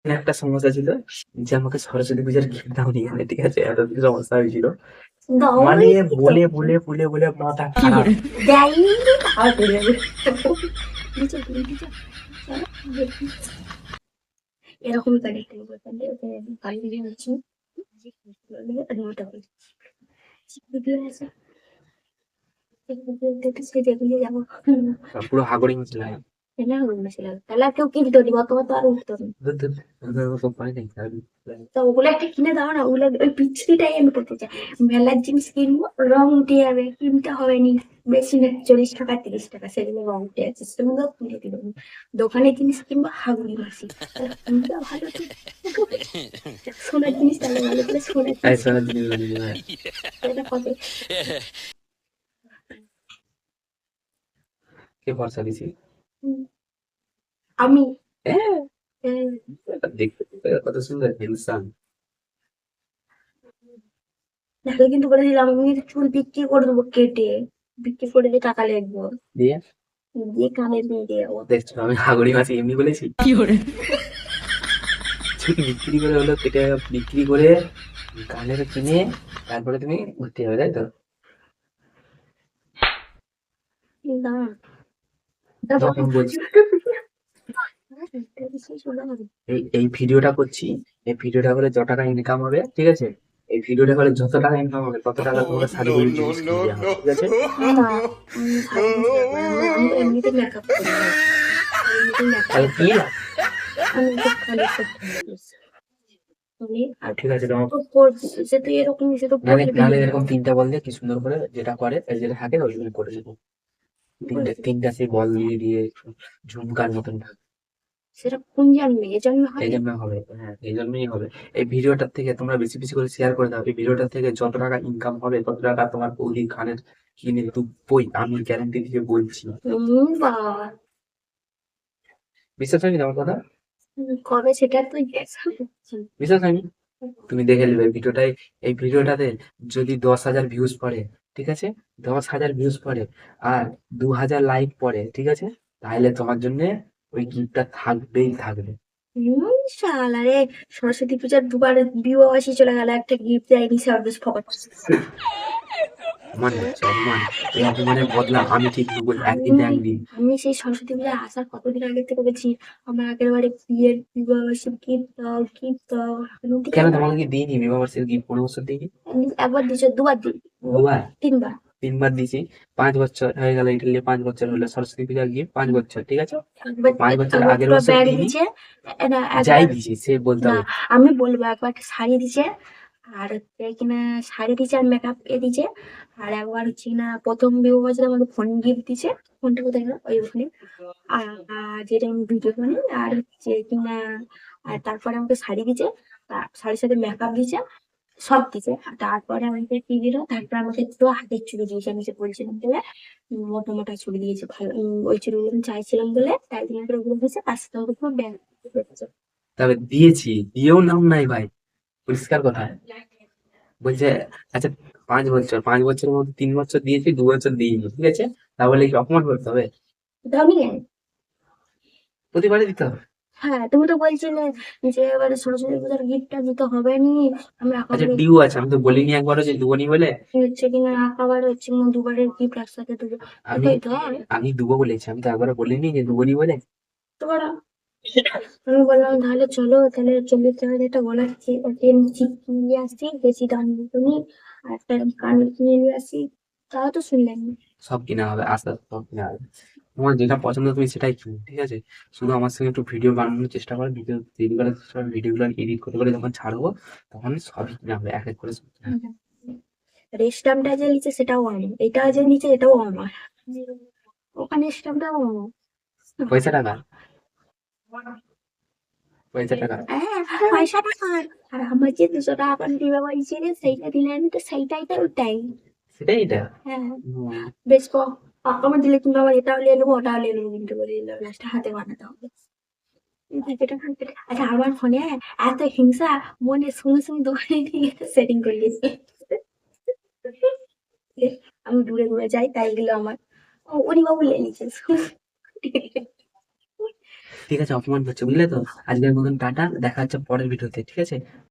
একটা সমস্যা ছিল যে আমাকে সরস্বতী পূজার গিফট দাওনি এখানে, ঠিক আছে? এত কি সমস্যা হয়েছিল, মানে দাওনি তো বলে বলে বলে বলে মাথা খারাপ। দেয়নি তারপরে নিচে নিচে চলো দেখি এরকমই করে একটা বলতাম যে বাড়ি দিয়ে হচ্ছে ওটা বলছি ভিডিও আছে দেখে সে দেখলে যাবো পুরো হাগড়ি মিছিল হয়। এলা হয়েছিল তাহলে আর কেউ কিনতো নি অত অত আর উঠতো না ধুর, ধুর, ওদের ওরকম পারে নাই। তো ওগুলো একটা কিনে দাও না ওগুলো ওই পিছড়িটাই আমি পড়তে চাই মেলার জিনিস কিনবো রং উঠে যাবে কিনতে হবে নি বেশি না 40 টাকা 30 টাকা সেগুলো রং উঠে যাচ্ছে সেগুলো কিনে দিল দোকানের জিনিস কিনবো হাগুড়ি মাসি তাহলে কোনটা ভালো তো সোনার জিনিস তাহলে ভালো করে সোনার এই জিনিস সোনার জিনিস বানিয়ে দেবে। এটা কত কে ভরসা দিছি? উম, আমি হ্যাঁ, আহ, দেখতে কত সুন্দর হ্যান্ডসাম। নাহলে কিন্তু বলে দিলাম আমি কিন্তু চুল বিক্রি করে দেবো কেটে বিক্রি করে দিয়ে টাকা লিখবো দিয়ে দিয়ে কানে দিয়ে দেবো দেখছো আমি হাগড়ি মাছি এমনি বলেছি? চুল বিক্রি করে হলো কেটে বিক্রি করে কানের কিনে তারপরে তুমি ভর্তি হবে, তাই তো? না তখন বলছি এই ভিডিওটা করছি, এই ভিডিওটা করে যত টাকা ইনকাম হবে, ঠিক আছে? এই ভিডিওটা করে যত টাকা ইনকাম হবে তত টাকা তোমাকে শাড়ি বলে জিনিস কিনে দেওয়া হবে, ঠিক আছে? না শাড়ি কিনতে লাগবে না আমি তো এমনিতে মেকআপ করি এমনিতে মেকআপ তাহলে কি লাভ? আমি তো খালি করতে পারি আর ঠিক আছে তোমার, তো পড়- সে তো এরকম সে তো নাহলে পড়লে নাহলে ভেঙে এরকম যাবে তিনটা বল দিয়ে কি সুন্দর করে যেটা করে যেটা থাকে ওইগুলো করে দেবো। তিনটা তিনটা সেই বল দিয়ে দিয়ে ঝুমকার মতন থাকে। সেটা কোন জন্মে এ জন্মে এই হবে জন্য হবে, হ্যাঁ এই জন্যই হবে। এই ভিডিওটার থেকে তোমরা বেশি বেশি করে শেয়ার করে দাও, এই ভিডিওটার থেকে যত টাকা ইনকাম হবে তত টাকা তোমার বৌদি খানের কিনে তুই আমি গ্যারান্টি দিয়ে বলছি। বাবা বিশ্বাস হয়নি আমার কথা? কবে সেটা তুই বিশ্বাস হয়নি? তুমি দেখে নেবে ভিডিওটাই, এই ভিডিওটাতে যদি 10,000 ভিউজ পড়ে, ঠিক আছে? 10,000 ভিউজ পড়ে আর 2,000 লাইক পড়ে, ঠিক আছে? তাহলে তোমার জন্য ওই গিফটটা থাকবেই থাকবে। শালা রে সরস্বতী পূজার দুবার বিবাহ আসি চলে গেল একটা গিফট দেয়নি সার্ভিস ফকট অপমান হচ্ছে অপমান। এই অপমানের বদলা আমি ঠিক নেবো আমি একদিন না একদিন। আমি সেই সরস্বতী পূজায় আসার কতদিন আগে থেকে বলছি আমার আগের বারে বিয়ের বিবাহ বার্ষিক গিফট দাও গিফট দাও আমি দিতে কেন তোমাকে কি দিইনি বিবাহ বার্ষিকী গিফট? 15 বছর দিইনি? একবার দিছো দুবার দিই দুবার? তিনবার 3 বার দিয়েছি। 5 বছর হয়ে গেল, ইটালি 5 বছর হলো সরস্বতী পূজার গিফট, 5 বছর, ঠিক আছে? একবার 5 বছর একবার আগের দুটো বছর ব্যাগ দিইনি। দিছে না যাই একবার দিছি সে বলতে না হবে। আমি বলবো একবার একটা শাড়ি দিছে আর হচ্ছে কিনা শাড়ি দিছে আর মেকআপ এ দিছে আর একবার হচ্ছে কিনা প্রথম বিবাহ বছর আমাকে ফোন গিফট দিছে ফোনটা কোথায় গেল ওই ওখানে আর যেটা আমি ভিডিও বানি আর হচ্ছে কিনা আর তারপরে আমাকে শাড়ি দিছে শাড়ির সাথে মেকআপ দিছে সব দিছে আর তারপরে আমাকে কি দিল তারপরে আমাকে দুটো হাতের চুড়ি দিয়েছে আমি যে বলছিলাম বলে মোটা মোটা চুড়ি দিয়েছে ভালো ওই চুড়িগুলো আমি চাইছিলাম বলে তাই জন্য করে ওগুলো দিয়েছে তার সাথে আমাকে পুরো ব্যাগ তবে দিয়েছি, দিয়েও নাম নাই ভাই, পরিষ্কার কথা। বলছে আচ্ছা 5 বছর, 5 বছরের মধ্যে 3 বছর দিয়েছি, 2 বছর দিইনি, ঠিক আছে? তাহলে কি অপমান করতে হবে? দামি কেন প্রতিবারই দিতে হবে? হ্যাঁ তুমি তো বলছিলে যে এবারে সরস্বতী পূজার গিফটটা দিতে হবে নি আমি আচ্ছা একেবারে ডিউ আছে, আমি তো বলিনি একবারও যে দুবনি বলে। হচ্ছে কিনা একেবারে হচ্ছে কিনা দুবারের গিফট একসাথে দেবো আমি এটাই তো হয় আমি দুবো বলেছি, আমি তো একবারও বলিনি যে দুবনি বলে। তোমার আমি বললাম তাহলে চলো তাহলে 40 টাকা একটা গলার চেন চিপ কিনে নিয়ে আসি বেশি দাম নিতো নি আর একটা কানের কিনে নিয়ে আসি তাও তো শুনলেন না। সব কিনা হবে, আস্তে আস্তে সব কিনা হবে। তোমার যেটা পছন্দ তুমি সেটাই কিনো, ঠিক আছে? শুধু আমার সঙ্গে একটু ভিডিও বানানোর চেষ্টা করো, ভিডিও তৈরি করার চেষ্টা করো, ভিডিওগুলো এডিট করে করে যখন ছাড়বো তখন সবই কিনা হবে, এক এক করে সব কিনা হবে। রেস্টামটা যে নিচে সেটাও আমার এটা যে নিচে এটাও আমার ওখানে স্টামটাও আমার পয়সা টাকা, পয়সা টাকা। হ্যাঁ পয়সাটা কার আর আমার যে 200 টাকা করে দিবে বলছি রে সেইটা দিলে আমি তো সেইটাই তো ওটাই সেটাই এটা। হ্যাঁ হুম, বেশ পাকামো দিলে কিন্তু আবার এটাও নিয়ে নেবো ওটাও নিয়ে নেবো কিন্তু বলে দিল লাস্টে হাতে বানাতে হবে আচ্ছা আমার ফোনে এত হিংসা মনে সঙ্গে সঙ্গে দোকানে নিয়ে সেটিং করে দিয়েছে আমি দূরে দূরে যাই তাই এগুলো আমার উনি বাবু নিয়ে নিচ্ছে ঠিক আছে, অপমান করছে, বুঝলে তো? আজকের মতন টাটা, দেখা হচ্ছে পরের ভিডিওতে, ঠিক আছে?